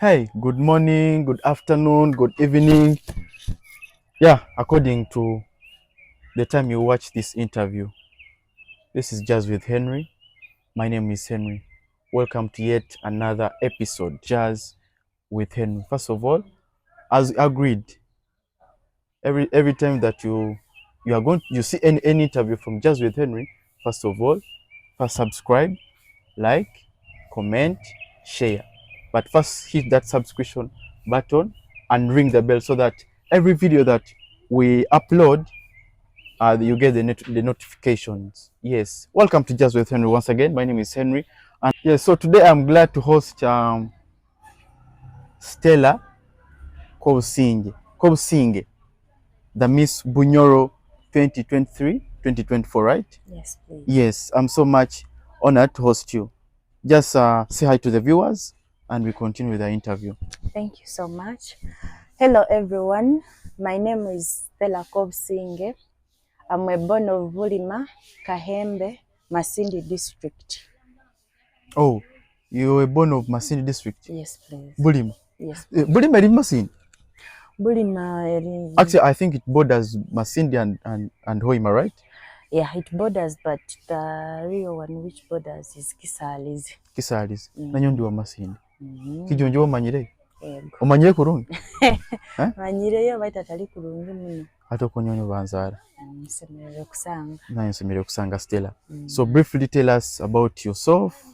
Hey, good morning, good afternoon, good evening. Yeah, according to the time you watch this interview. This is Jazz with Henry. My name is Henry. Welcome to yet another episode, Jazz with Henry. First of all, as agreed, every time that you see any interview from Jazz with Henry, first of all, first subscribe, like, comment, share. But first hit that subscription button and ring the bell so that every video that we upload, you get the notifications. Yes. Welcome to Just with Henry once again. My name is Henry. And yes, so today I'm glad to host Stella Kobusinge, the Miss Bunyoro 2023-2024, right? Yes, please. Yes, I'm so much honored to host you. Just say hi to the viewers and we continue with the interview. Thank you so much. Hello, everyone. My name is Stella Kobusinge. I'm a born of Bulima, Kahembe, Masindi district. Oh, you were born of Masindi district? Yes, please. Bulima? Yes. Bulima is Masindi? Bulima, Actually, I think it borders Masindi and Hoima, right? yeah, it borders, but the real one which borders is Kisalizi. Kisalizi. Nanyo ndi wa Masindi. Mm-hmm. Kijonjo omanyire? Ego. Omanyire kurungi? Manyireyo baita tali kurungi muno. Ate okonyonyo banzara. Nsemerere kusanga. Nayo nsemerere kusanga Stella. So briefly tell us about yourself,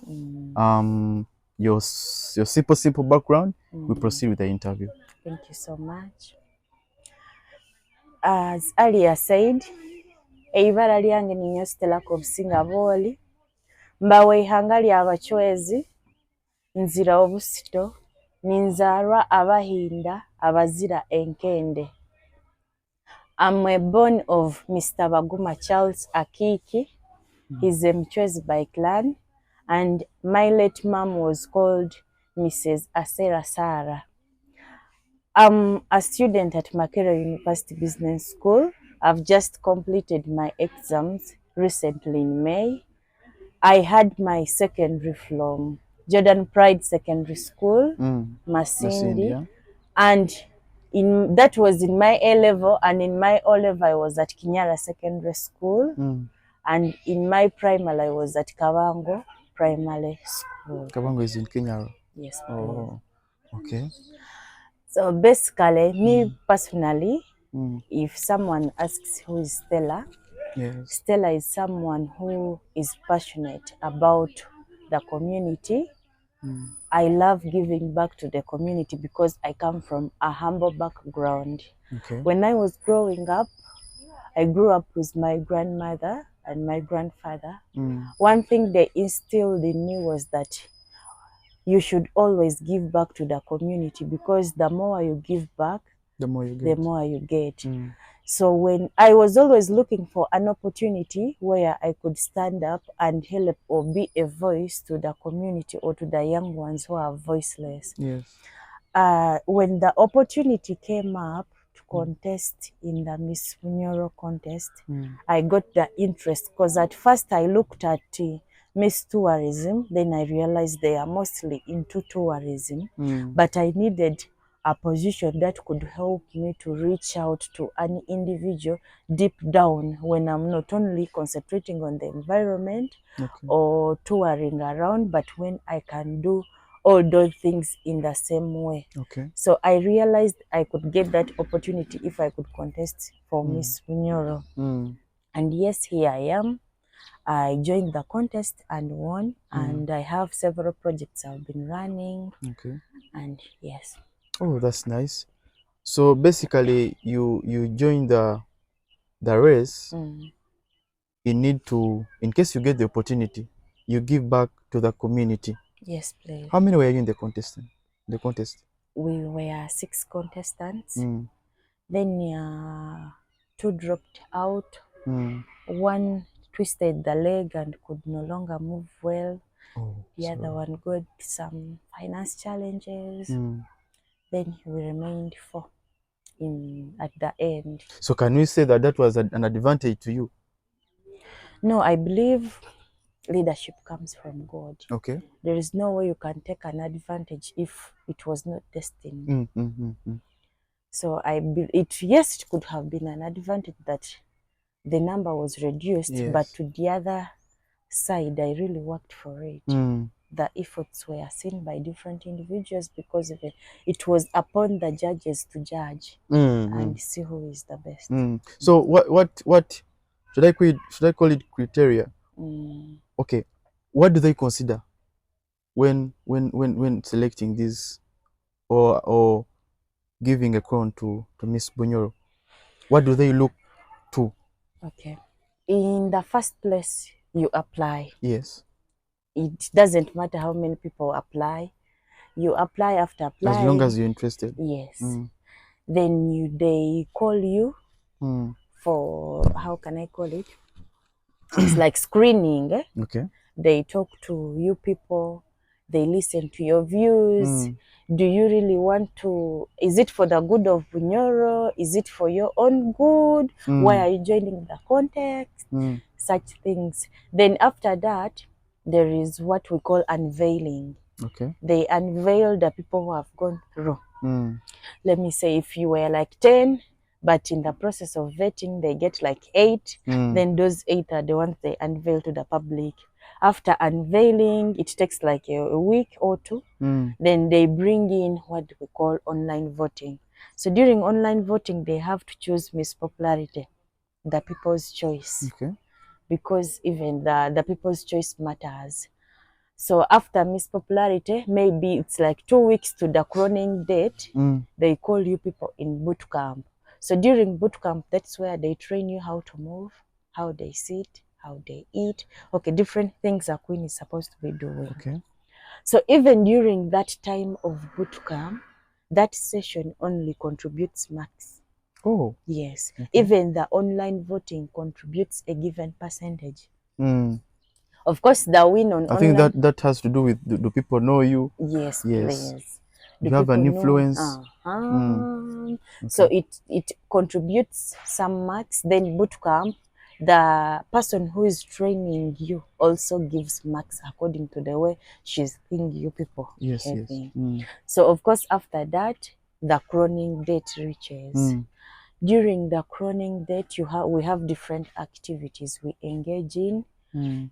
your simple background. We proceed with the interview. Thank you so much. As earlier said, eibara lyange ninyo Stella Kobusinge Bwoli, mbawe ihanga ly'abachwezi, nzira obusito, ninzarwa abahinda abazira enkende. I'm born of Mr. Baguma Charles Akiki. He's a Mchwezi by clan, and my late mom was called Mrs. Asera Sara. I'm a student at Makerere University Business School. I've just completed my exams recently in May. I had my secondary from Jordan Pride Secondary School, Masindi, yeah. and that was in my A level, and in my O level I was at Kinyara Secondary School, and in my primary I was at Kabango Primary School. Kabango is in Kenya. Yes. Oh, okay. So basically, me personally, if someone asks who is Stella, Yes. Stella is someone who is passionate about the community. I love giving back to the community because I come from a humble background. Okay. When I was growing up, I grew up with my grandmother and my grandfather. One thing they instilled in me was that you should always give back to the community, because the more you give back, the more you get. So when I was always looking for an opportunity where I could stand up and help or be a voice to the community or to the young ones who are voiceless. Yes. When the opportunity came up to contest in the Miss Bunyoro contest, I got the interest, because at first I looked at Miss Tourism, then I realized they are mostly into tourism, but I needed a position that could help me to reach out to an individual deep down when I'm not only concentrating on the environment or touring around, but when I can do all those things in the same way. Okay. So I realized I could get that opportunity if I could contest for Miss Bunyoro. And yes, here I am. I joined the contest and won, and I have several projects I've been running. Okay. And yes. Oh, that's nice. So basically, you join the race. You need to, in case you get the opportunity, you give back to the community. Yes, please. How many were you in the contest? We were 6 contestants. Then 2 dropped out. One twisted the leg and could no longer move well. The other one got some finance challenges. Then we remained 4 at the end. So can we say that was an advantage to you? No, I believe leadership comes from God. Okay. There is no way you can take an advantage if it was not destined. So yes, it could have been an advantage that the number was reduced, Yes. but to the other side, I really worked for it. The efforts were seen by different individuals because it was upon the judges to judge and see who is the best. So what should I call it criteria? Okay, what do they consider when selecting this or giving a crown to Miss Bunyoro? What do they look to? Okay. In the first place, you apply. Yes. It doesn't matter how many people apply. You apply after applying. As long as you're interested. Yes. Then they call you for, how can I call it? It's like screening. Okay. They talk to you people. They listen to your views. Do you really want to, is it for the good of Bunyoro? Is it for your own good? Why are you joining the context? Such things. Then after that, there is what we call unveiling. Okay. They unveil the people who have gone through. Let me say, if you were like 10, but in the process of vetting, they get like 8, then those 8 are the ones they unveil to the public. After unveiling, it takes like a week or 2. Then they bring in what we call online voting. So during online voting, they have to choose Miss Popularity, the people's choice. Okay. Because even the people's choice matters. So after Miss Popularity, maybe it's like 2 weeks to the crowning date, they call you people in boot camp. So during boot camp, that's where they train you how to move, how they sit, how they eat. Okay, different things a queen is supposed to be doing. Okay. So even during that time of boot camp, that session only contributes marks. Oh. Yes. Okay. Even the online voting contributes a given percentage. Of course, the win on I online... think that has to do with do people know you? Yes, Yes. please. Do you have an influence? So Okay. it contributes some marks. Then boot camp, the person who is training you also gives marks according to the way she's seeing you people behaving. Yes. So of course, after that, the crowning date reaches. During the crowning date, we have different activities we engage in.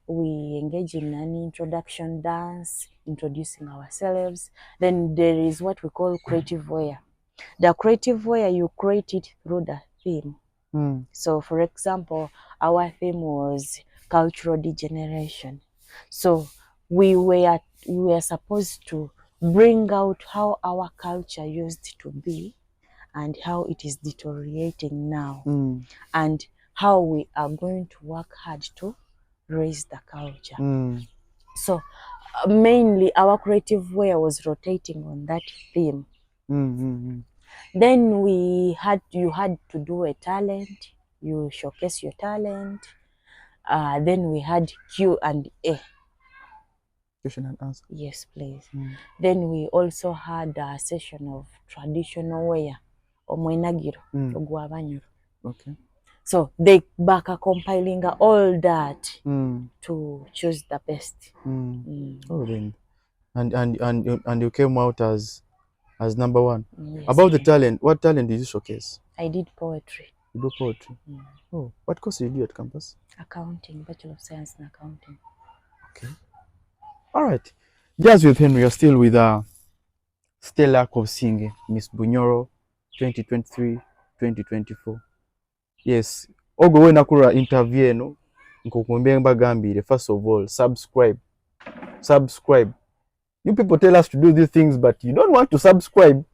We engage in an introduction dance, introducing ourselves. Then there is what we call creative wear. The creative wear, you create it through the theme. So for example, our theme was cultural degeneration. So we were supposed to bring out how our culture used to be and how it is deteriorating now, and how we are going to work hard to raise the culture. So mainly our creative wear was rotating on that theme. Then you had to do a talent, you showcase your talent. Then we had Q&A. Question and answer. Yes, please. Then we also had a session of traditional wear, omwenagiro, ogwabanyoro. Okay. So they back compiling all that to choose the best. Oh, then, and you came out as number 1. Yes, About the talent, what talent did you showcase? I did poetry. You do poetry. Oh, what course did you do at campus? Accounting, Bachelor of Science in Accounting. Okay. All right. Just with Henry, you're still with Stella Kobusinge, Miss Bunyoro, 2023-2024. Yes. Ogo we nakura interview eno nkokumbye mbagambire, first of all, subscribe. You people tell us to do these things, but you don't want to subscribe.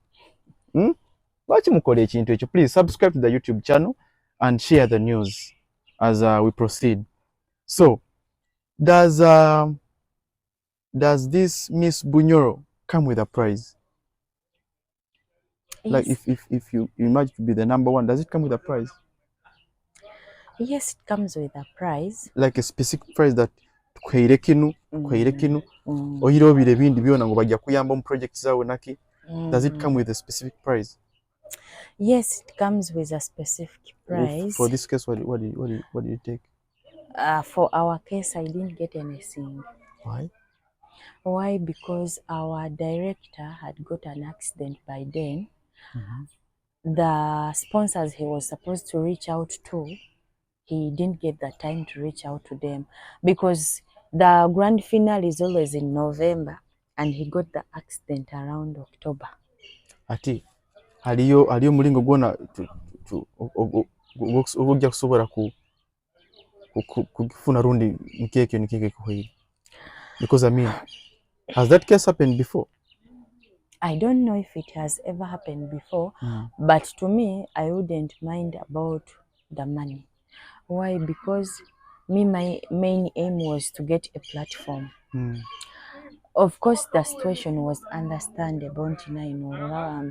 Lwaki mukola ekintu ekyo? Please subscribe to the YouTube channel and share the news as we proceed. So, does this Miss Bunyoro come with a prize? Yes. Like if you imagine to be the number 1, does it come with a prize? Yes, it comes with a prize. Like a specific prize that tukwaire kinu oyiro bire bindi byona ngo bajja kuyamba mu project zawe naki. Does it come with a specific prize? Yes, it comes with a specific prize. For this case, what do you take? For our case, I didn't get anything. Why? Why? Because our director had got an accident by then. The sponsors he was supposed to reach out to, he didn't get the time to reach out to them because the grand finale is always in November and he got the accident around October. Ati haliyo mulingo gwona ogujja kusobola kufuna rundi nkeke kuhiri? Because I mean, has that case happened before? I don't know if it has ever happened before, but to me, I wouldn't mind about the money. Why? Because me, my main aim was to get a platform. Of course, the situation was understandable.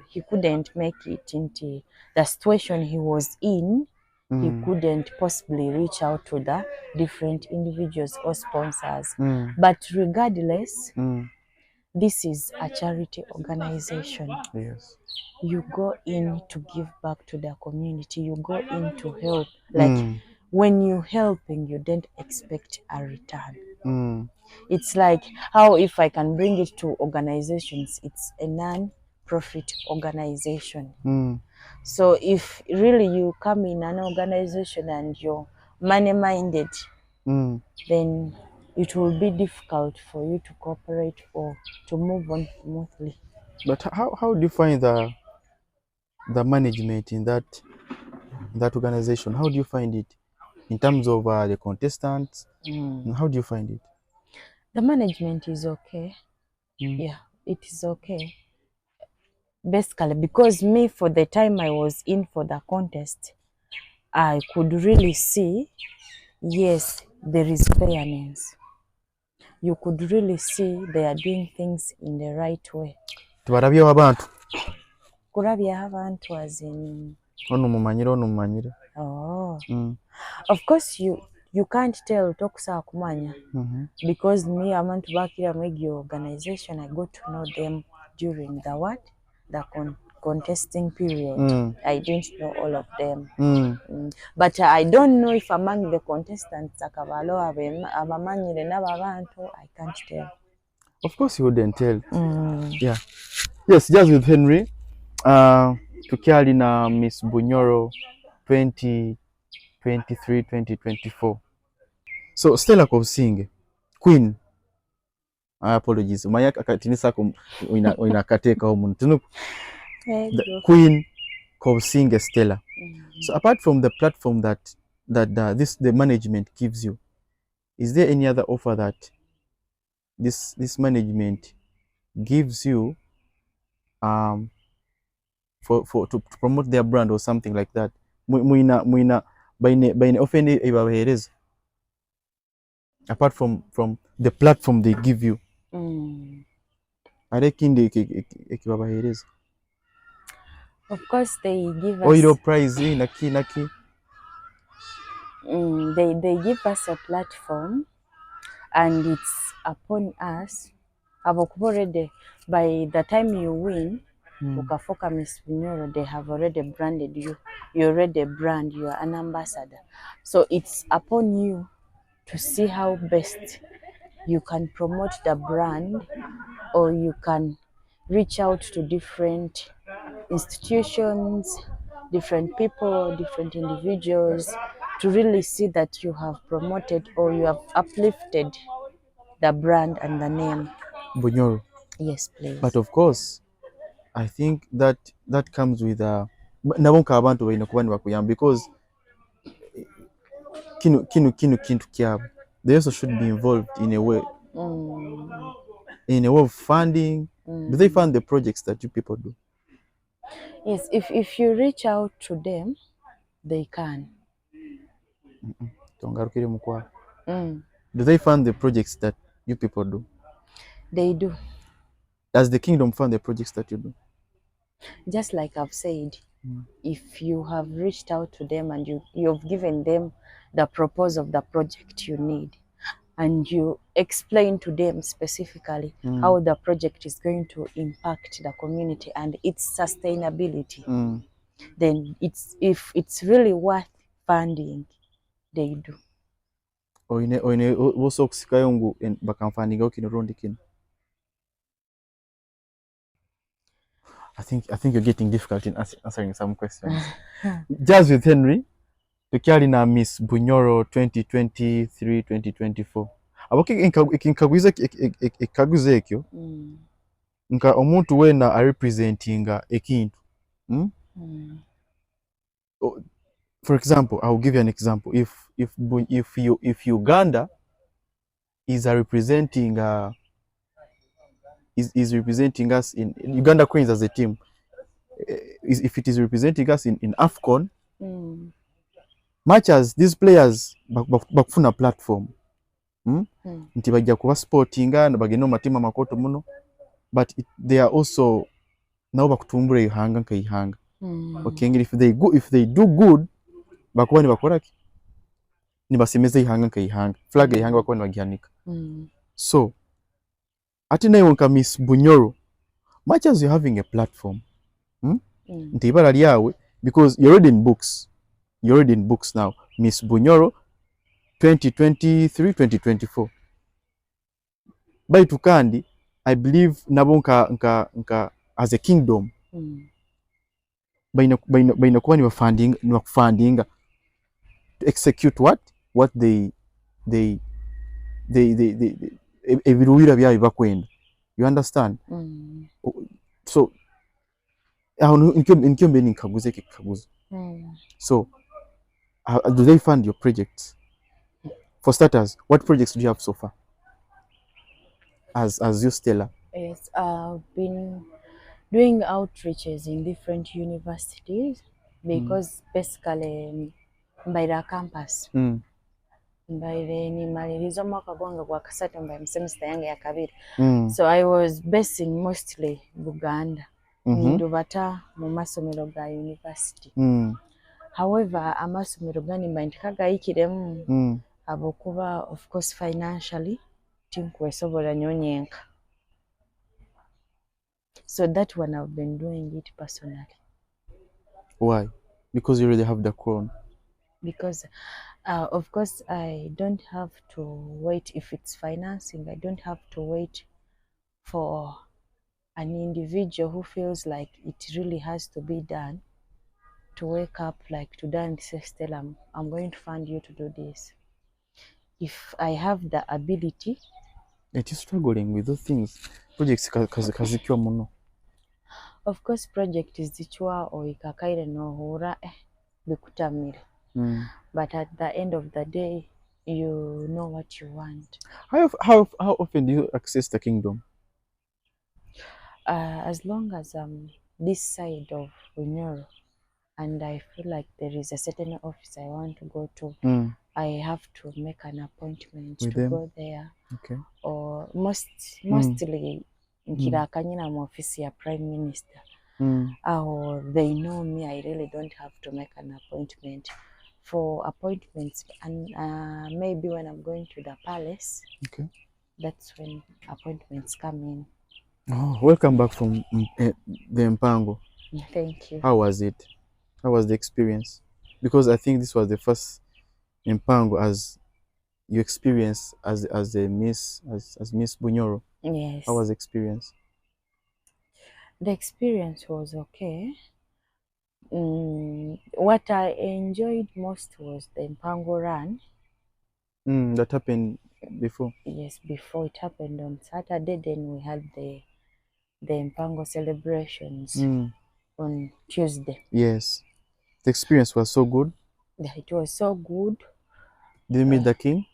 He couldn't make it into the situation he was in. He couldn't possibly reach out to the different individuals or sponsors. But regardless, this is a charity organization. Yes. You go in to give back to the community. You go in to help. Like when you helping, you don't expect a return. It's like how if I can bring it to organizations, it's a non-profit organization. So if really you come in an organization and you're money-minded, then it will be difficult for you to cooperate or to move on smoothly. But how do you find the management in that organization? How do you find it in terms of the contestants? How do you find it? The management is okay. Yeah, it is okay. Basically, because me, for the time I was in for the contest, I could really see, yes, there is fairness. You could really see they are doing things in the right way. Tubarabyewo abantu. Kurabya abantu as in... Ono mumanyire. Oh. Of course, you can't tell tokusa kumanya because me abantu bakira mwegi organization, I got to know them during the contesting period. I didn't know all of them. But I don't know if among the contestants akabalo abamanyire n'abantu, I can't tell. Of course you wouldn't tell. Yeah. Yes, just with Henry. Tukiali na Miss Bunyoro 2023-2024. So Stella Kobusinge, Queen. I apologize. Maya akatinisa ko inakateka omuntu. Queen Kobusinge Stella. So apart from the platform that the management gives you, is there any other offer that this management gives you for to promote their brand or something like that? Muina baine offene ebahereza apart from the platform they give you? Arekinde ekibahereza. Of course they give us oil price naki they give us a platform, and it's upon us already. By the time you win ukafoka Miss Bunyoro, they have already branded you. You're already a brand, you are an ambassador. So it's upon you to see how best you can promote the brand, or you can reach out to different institutions, different people, different individuals, to really see that you have promoted or you have uplifted the brand and the name. Bunyoro. Yes, please. But of course, I think that comes with nabonka abantu baina kuba nibakuyamba, because kino kintu kyabo. They also should be involved in a way. In a way of funding. Do they fund the projects that you people do? Yes, if you reach out to them, they can. Do they fund the projects that you people do? They do. Does the kingdom fund the projects that you do? Just like I've said, if you have reached out to them and you've given them the proposal of the project you need, and you explain to them specifically how the project is going to impact the community and its sustainability, then if it's really worth funding, they do. oyine bosobola okusikayo ngu bakanfandingaho kino rundi kino. I think you're getting difficult in answering some questions. Just with Henry, tukyali na Miss Bunyoro 2023-2024. Aboke ekikaguzo ekyo nka omuntu weena arepresentinga ekintu. For example, I'll give you an example. If Uganda is representing is representing us in Uganda Queens as a team, if it is representing us in AFCON, much as these players bakufuna platform, nti bajja kuba sportinga bagenda mu matimu amakoto muno, but they are also nabo bakutumbula ihanga nka ihanga. Okay, if they do good, bakuba ni bakora ki ni basemeza ihanga nka ihanga, flag ihanga bakuba ni bagihanika. So ati nayo nka Miss Bunyoro, much as you're having a platform, nti ibara lyawe, because you're already in books now, Miss Bunyoro 2023-2024. Baitu kandi I believe nabo nka as a kingdom baina kuba ni funding to execute what they ebiruwira byayo bakwenda. You understand? So nkyo mbeni nkaguze kikaguzo. So do they fund your projects? For starters, what projects do you have so far as you, Stella? Yes, I've been doing outreaches in different universities because basically by the campus. By the nimaliriza omwaka gwange gwa kasatu mba semester yange ya kabiri. So I was basing mostly Buganda. Ndubata mu masomero ga university. However, amasomero gani mba ntikagayikiremu abokuba of course financially tinkwesobola nyonyenka. So that one I've been doing it personally. Why? Because you already have the crown. Because of course I don't have to wait. If it's financing, I don't have to wait for an individual who feels like it really has to be done to wake up like today and say, Stella, I'm going to fund you to do this. If I have the ability. It is struggling with those things. Projects kazikiwa muno. Of course project is zichwa oikakaire nohura bikutamire. But at the end of the day, you know what you want. How often do you access the kingdom? As long as I'm this side of Bunyoro and I feel like there is a certain office I want to go to, I have to make an appointment with to them? Go there. Okay. Or mostly nkirakanyina mu office ya Prime Minister. Or they know me, I really don't have to make an appointment. For appointments, and maybe when I'm going to the palace, okay, that's when appointments come in. Oh, welcome back from the Mpango. Thank you. How was it? How was the experience? Because I think this was the first Mpango as you experienced as a Miss Bunyoro. Yes. How was the experience? The experience was okay. What I enjoyed most was the Mpango run. That happened before? Yes, before. It happened on Saturday. Then we had the Mpango celebrations on Tuesday. Yes. The experience was so good? It was so good. Did you meet the king?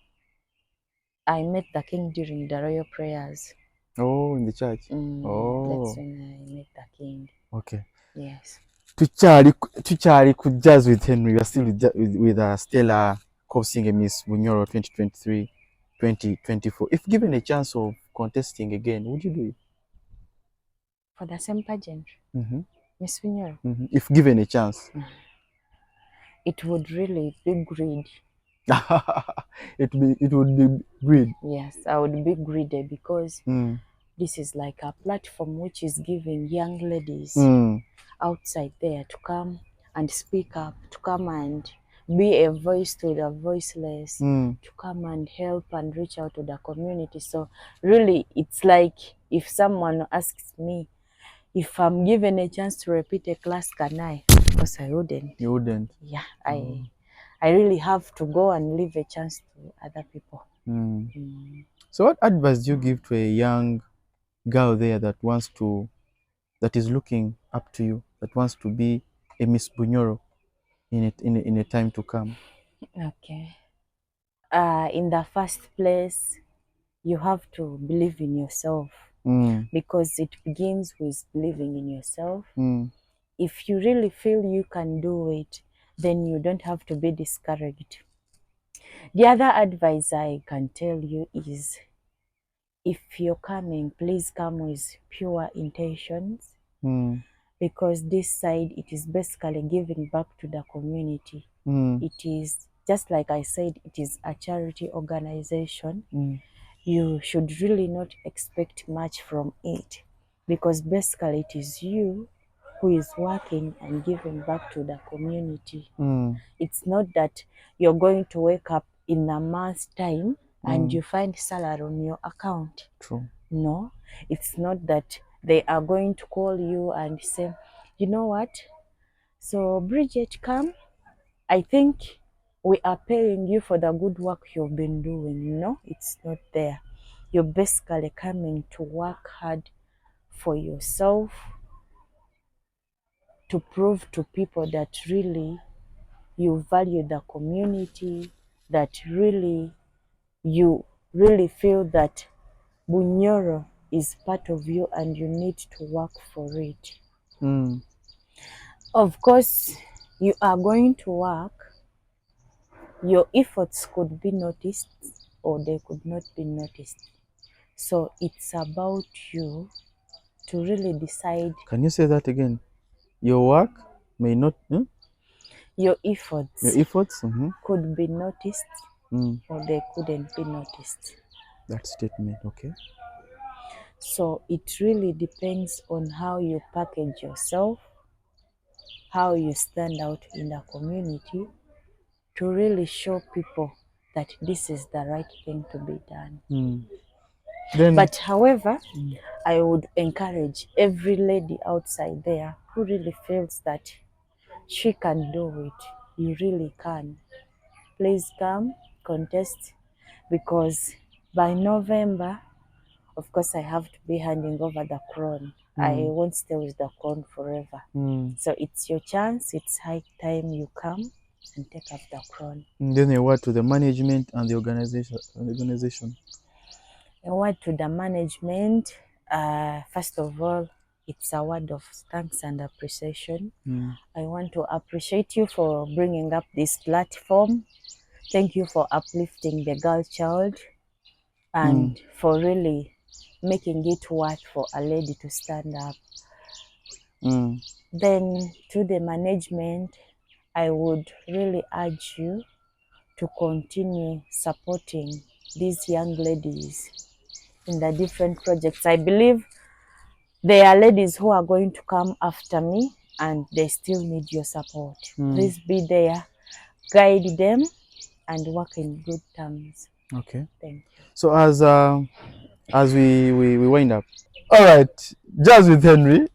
I met the king during the royal prayers. Oh, in the church? That's when I met the king. Okay. Yes. Tuchari could jazz with Henry. We are still with Stella Kobusinge, Miss Bunyoro 2023-2024. If given a chance of contesting again, would you do it? For the same pageant? Miss Bunyoro? If given a chance. It would really be greed. It would be greed. Yes, I would be greedy because this is like a platform which is giving young ladies outside there to come and speak up, to come and be a voice to the voiceless, Mm. to come and help and reach out to the community. So really, it's like if someone asks me if I'm given a chance to repeat a class, can I? Of course, I wouldn't. You wouldn't. Yeah, I really have to go and leave a chance to other people. Mm. Mm. So, what advice do you give to a young girl there that is looking up to you, that wants to be a Miss Bunyoro in a time to come? Okay. In the first place, you have to believe in yourself Mm. because it begins with believing in yourself. Mm. If you really feel you can do it, then you don't have to be discouraged. The other advice I can tell you is if you're coming, please come with pure intentions Mm. because this side, it is basically giving back to the community. Mm. It is, just like I said, it is a charity organization. Mm. You should really not expect much from it because basically it is you who is working and giving back to the community. Mm. It's not that you're going to wake up in a month's time and Mm. you find salary on your account. True. No, it's not that they are going to call you and say, you know what? So Bridget, come. I think we are paying you for the good work you've been doing. No, it's not there. You're basically coming to work hard for yourself, to prove to people that really you value the community, that really you really feel that Bunyoro is part of you and you need to work for it. Mm. Of course, you are going to work. Your efforts could be noticed or they could not be noticed. So it's about you to really decide. Can you say that again? Your work may not, Your your efforts efforts. Mm-hmm. could be noticed Mm. or they couldn't be noticed. That statement, okay. So it really depends on how you package yourself, how you stand out in the community to really show people that this is the right thing to be done. Mm. Then, But however, I would encourage every lady outside there who really feels that she can do it. You really can. Please come, contest, because by November, of course, I have to be handing over the crown. I won't stay with the crown forever. So it's your chance. It's high time you come and take up the crown. then a word to the management and the organization. A word to the management. First of all, it's a word of thanks and appreciation. Mm. I want to appreciate you for bringing up this platform. Thank you for uplifting the girl child and for really making it worth for a lady to stand up. Mm. Then to the management, I would really urge you to continue supporting these young ladies in the different projects. I believe there are ladies who are going to come after me and they still need your support. Please be there, guide them, and work in good terms. Okay. Thank you. So as we wind up. All right, Jazz with Henry.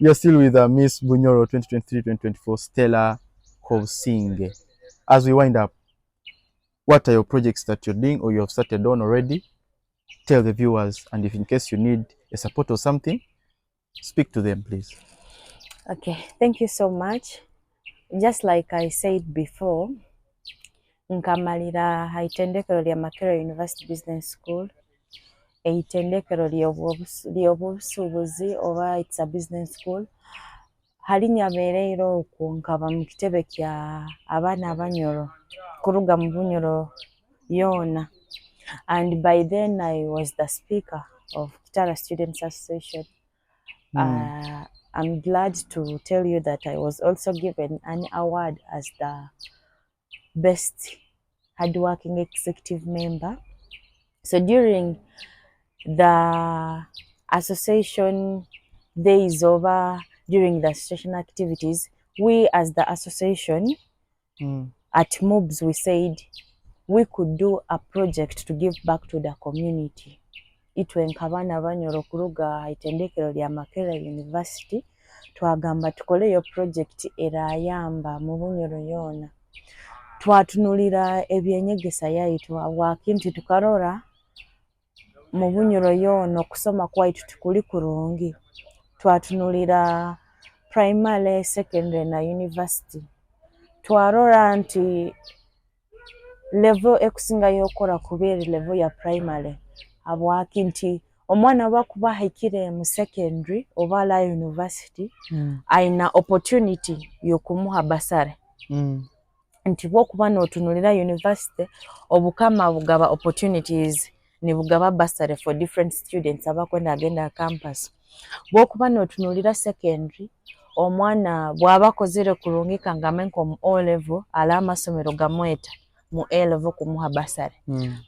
You're still with Miss Bunyoro 2023-2024 Stella Kobusinge. As we wind up, what are your projects that you're doing or you have started on already? Tell the viewers, and if in case you need a support or something, speak to them, please. Okay, thank you so much. Just like I said before, nkamalira itendekero lya Makerere University Business School, eitendekero ly'obusuubuzi oba it's a business school. Halinnya era okwo nkaba mu kitebe kya abaana abanyoro kuruga mu Bunyoro yoona. And by then I was the speaker of Kitara Students Association. I'm glad to tell you that I was also given an award as the best hardworking executive member. So during the association days over, during the association activities, we as the association at MOBS, we said we could do a project to give back to the community. Itwe nkabana Bunyoro kuruga itendekero lya Makerere University twagamba tukole yo project erayamba mu Bunyoro yona. Twatunulira ebyenyegesa yayitwa wakinti tukarora mu Bunyoro yona okusoma kwaitu tukuli kurungi. Twatunulira primary, secondary na university. Twarora nti level ekusinga yokora kubera level ya primary. Abwaki nti omwana bakuba haikire mu secondary oba la university aina opportunity yokumuha basare. Nti bokuba notunulira university obukama bugaba opportunities ni bugaba basare for different students abakwenda agenda campus. Bokuba notunulira secondary omwana bwaba kozere kulungika ngamenko mu O level ala amasomero gamweta mu A level kumuha basare.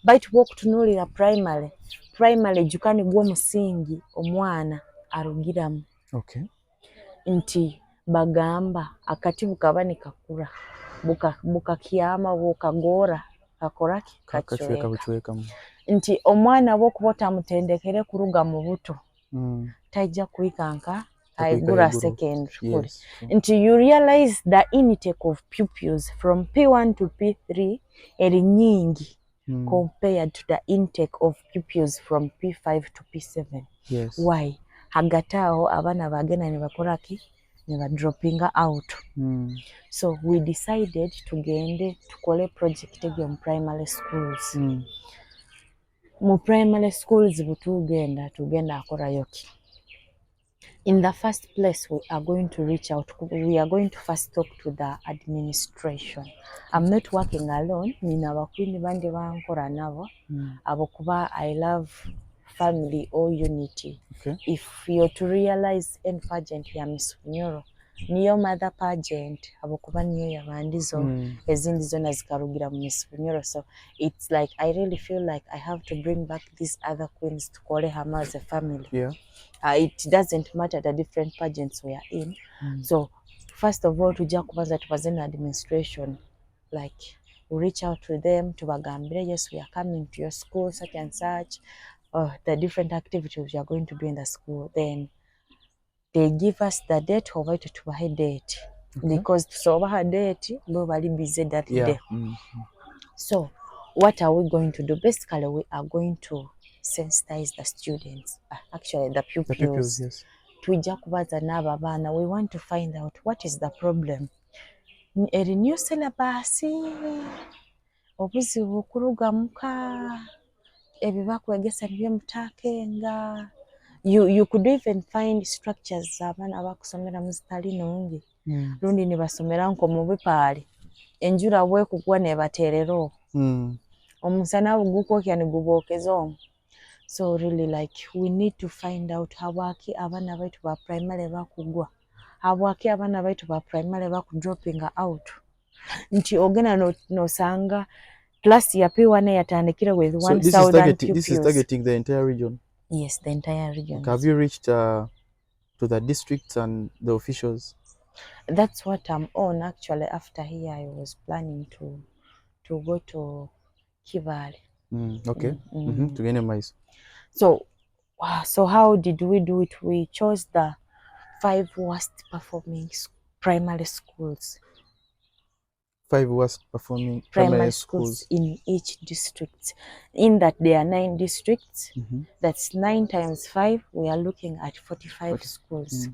Baitu bokutunulira primary jukani gwo musingi omwana arugiramu. Okay. Nti bagamba akati bukaba nikakura buka kiyama bukagora kakoraki kachweka. Nti omwana bokuba mutendekere kuruga mu buto taija kuikanka aigura secondary. Yes. Nti you realize the intake of pupils from P1 to P3 eri nyingi compared to the intake of pupils from P5 to P7. Yes. Why? Hagatao abana bagena ne bakoraki ne ba dropping out. So we decided tugende tukole project egyo primary schools. Mu primary schools butugenda akora yoki. In the first place, we are going to reach out. We are going to first talk to the administration. I'm not working alone. Nina bakwini bandi bankora nabo. Abokuba I love family or unity. Okay. If you're to realize en pageant ya Miss Bunyoro, niyo mother pageant, abokuba niyo yabandizo, ezindi zona zikarugira Miss Bunyoro. So it's like I really feel like I have to bring back these other queens to call her as a family. Yeah. It doesn't matter the different pageants we are in. So first of all, tujja kubaza tubazena administration, like we reach out to them to bagambire, yes, we are coming to your school such and such, the different activities we are going to do in the school. Then they give us the date of it to buy date. Okay. Because so our date we very busy that day. So what are we going to do? Basically, we are going to sensitize the students, actually the pupils. The pupils, yes. Tujja kubaza n'abo abaana. We want to find out what is the problem. Eri new syllabus, obuzibu kuruga muka, ebibakwegesa byemutakenga. You could even find structures abaana abakusomera mu zitali nungi. Lundi ne basomera nko mu bipaali. Enjura bwekugwa ne baterero. Omusana bugukokya ne gubokeza omu. So really, like, we need to find out habwaki abana baitu ba primary bakugwa. Habwaki abana baitu ba primary bakudropping out. Nti ogena no sanga class ya P1 yatandikira with 1,000 pupils. This is targeting the entire region? Yes, the entire region. Have you reached to the districts and the officials? That's what I'm on actually. After here, I was planning to go to Kivale. Okay. To gain a mice. So how did we do it? We chose the 5 worst performing primary schools. 5 worst performing primary schools in each district. In that there are 9 districts. That's 9 times 5. We are looking at 45 schools.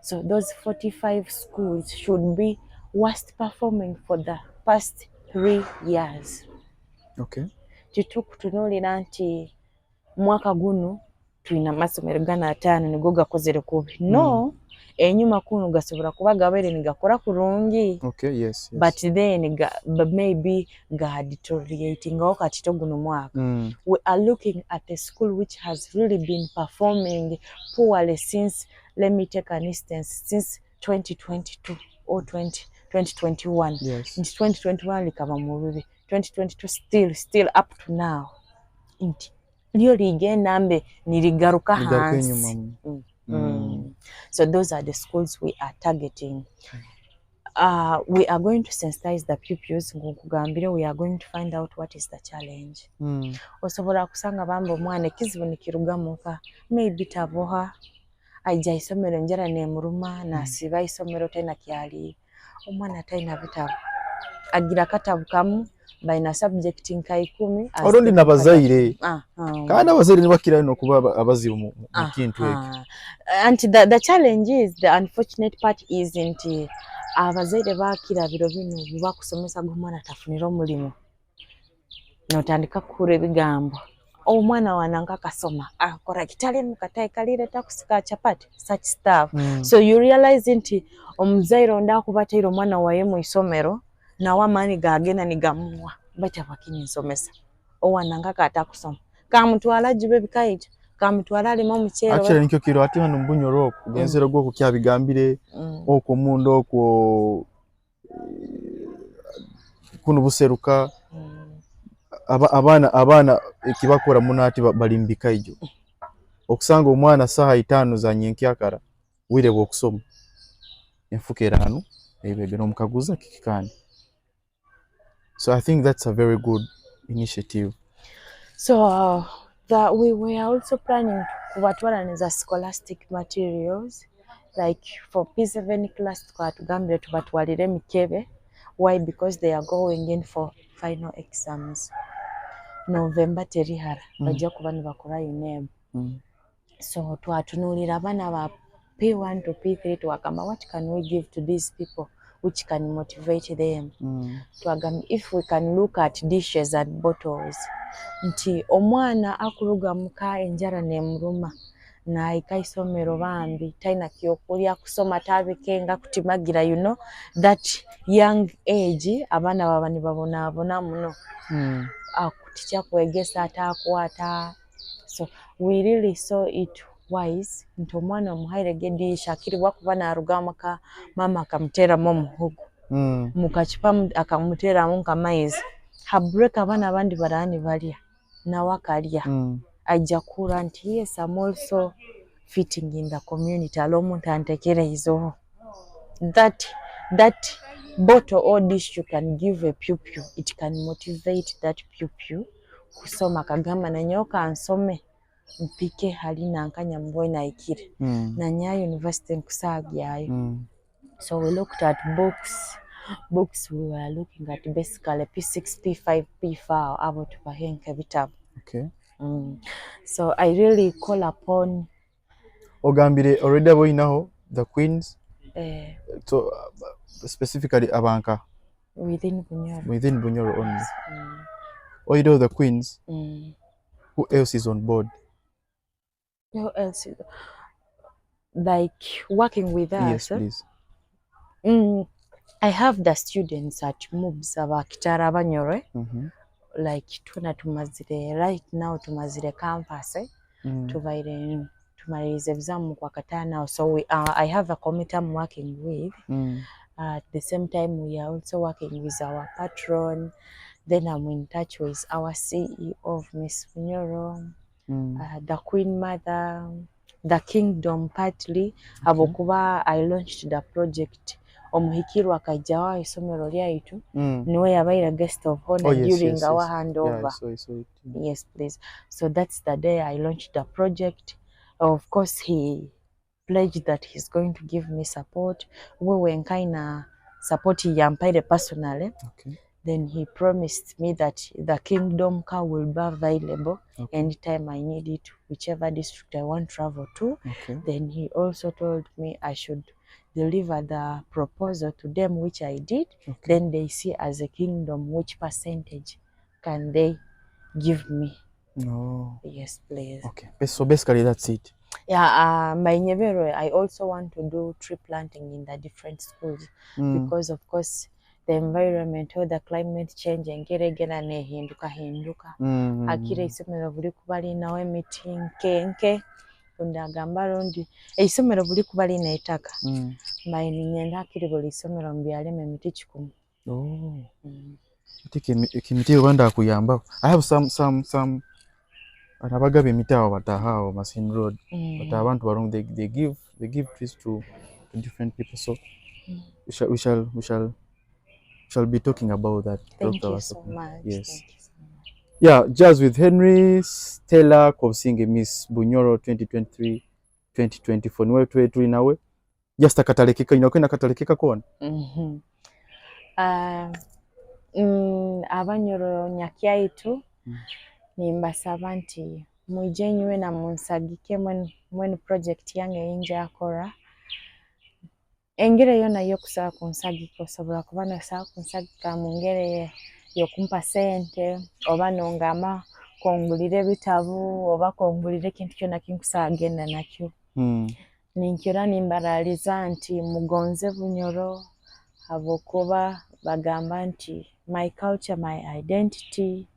So those 45 schools should be worst performing for the past 3 years. Okay. Tutunulira nti mwaka guno tulina amasomero gana 5 nigo gakozere kubi. No, enyuma kuno gasobola kuba gabere nigakora kurungi. Okay, yes. But then maybe deteriorating out kati guno mwaka. We are looking at a school which has really been performing poorly since, let me take an instance, since 2022 or 2021. Yes. In 2021 likaba mubibi. 2022 still up to now. Inti lyo ligenda mbe niligaruka hansi. So those are the schools we are targeting. we are going to sensitize the pupils ng'okugambire we are going to find out what is the challenge. Osobola kusanga bamba omwana ekizibu nikirugamuka maybe taboha ajja isomero njala nemuluma nasiba isomero tena kyali omwana talina bitabo agira katabu kamu balina subject nka 10 olundi nabazaire kandi abazaire nibakira ino okuba abazibu mu kintu ekyo. And the challenge is, the unfortunate part is nti abazaire bakira biro bino bakusomesa gw'omwana tafunira omulimu notandika kukura ebigambo omwana wananga akasoma akora kitali mukatae kalireta kusika chapati such stuff. So you realize nti omuzaire onda kubateira omwana waye mu isomero nawe amaani gagenda nigamuwa bacha bakini nsomesa owananga kata kusoma kamutwala jibe bikaita kamutwala alima omukyero actually nikyo kiro ati hano Bunyoro okugenzera gwo kukyabigambire okwo mundo okwo kuno buseruka abana ekibakora munati balimbika ijo okusanga omwana saha 5 za nyenkyakara wire bwokusoma enfukera hano ebebe nomukaguza kikikani. So I think that's a very good initiative. So we were also planning kubatwalaniza scholastic materials like for P7 class twatugambire tubatwalire mikebe. Why? Because they are going in for final exams. November terihara bajja kuba nibakora UNEB. So twatunulira abana ba P1 to P3 twagamba what can we give to these people which can motivate them. Twagamba if we can look at dishes and bottles nti omwana akuruga muka enjara nemuruma na ikaisomero bambi taina kyokulya kusoma tabikenga kutimagira that young age abana baba nibabona muno akuticha kwegesa atakwata. So we really saw it wise nti omwana omuhaire gedisha akiribwa kuba naruga muka mama akamutera mu muhogo mukachipa akamutera mu kamaizi habreka abana abandi barani balya nawe akalya ajja kura nti yes I'm also fitting in the community alomuntu antekereizo that bottle or dish you can give a pupil, it can motivate that pupil kusoma kagamba na nyoka ansome mpike halina nkanya mboy na ikire na Nyayo University nkusagyayo. So we looked at books we were looking at basically P6 P5 P4 abo tubahenke bitabu. Okay. So I really call upon ogambire already aboinaho the queens so specifically abanka within Bunyoro only. Oido the queens. Who else is on board? Who else is like working with us? Yes, please. I have the students at MUBS abakitara Banyoro. Like tuna tumazire right now tumazire campus tuvaire tumalize exam kwa katana. So I have a committee I'm working with. At the same time we are also working with our patron. Then I'm in touch with our CEO of Miss Bunyoro, the Queen Mother, the Kingdom partly. Abokuba I launched the project omuhikirwa akajjawa isomero lyaitu niwe yabaira guest of honor during our handover. Yes, please. So that's the day I launched the project. Of course he pledged that he's going to give me support. We were kind of supporting yampaire personally. Then he promised me that the Kingdom car will be available anytime I need it, whichever district I want to travel to. Then he also told me I should deliver the proposal to them, which I did. Then they see as a Kingdom which percentage can they give me. No. Yes, please. Okay. So basically that's it. Yeah, my Nyebero, I also want to do tree planting in the different schools because of course the environment or the climate change engeregera nehinduka akira isomero buli kubali nawe emiti nkenke ndagamba rondi isomero buli kubali na etaka mbaini nyenda akiri buli isomero mbyaleme emiti 10. Ekimiti Rwanda kuyamba. I have some abagabe emitawo batahawo Masin Road but abantu barong they give trees to different people. So we shall be talking about that. Thank you so much. Yes. Thank you so much. Yeah, Jazz with Henry, Stella Kobusinge, Miss Bunyoro 2023 2024. Niwe twetu inawe. Just akatalekeka inakwenda katalekeka kuona. Abanyoro nyakyaitu nimbasaba nti mwije nywe na munsagike mwenu project yange yinja akora engere yona yokusaba kunsagika osobola kuba nosaba kunsagika mu ngere yokumpa sente oba nongamba kongulira ebitabu oba kongulira ekintu kyona kinkusaba genda nakyo. Ninkira nimbaraliza nti mugonze Bunyoro habwokuba bagamba nti my culture, my identity.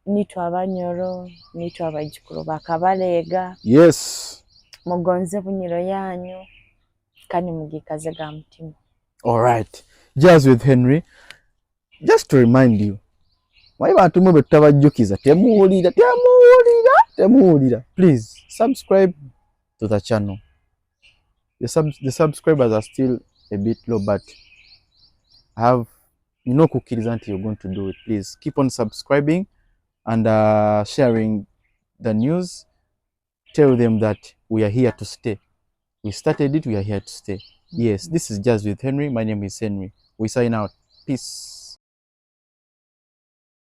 Nitwe Abanyoro, nitwe abajjukulu ba Kabaleega. Yes. Mugonze Bunyoro yanyu kandi mugikaze ga mutima. All right. Jazz with Henry. Just to remind you, why bantu mwe betabajjukiza temuwulira. Please subscribe to the channel. The subscribers are still a bit low, but I have kukkiriza nti you're going to do it. Please keep on subscribing and sharing the news. Tell them that we are here to stay. We started it, we are here to stay. Yes, this is Jazz with Henry. My name is Henry. We sign out. Peace.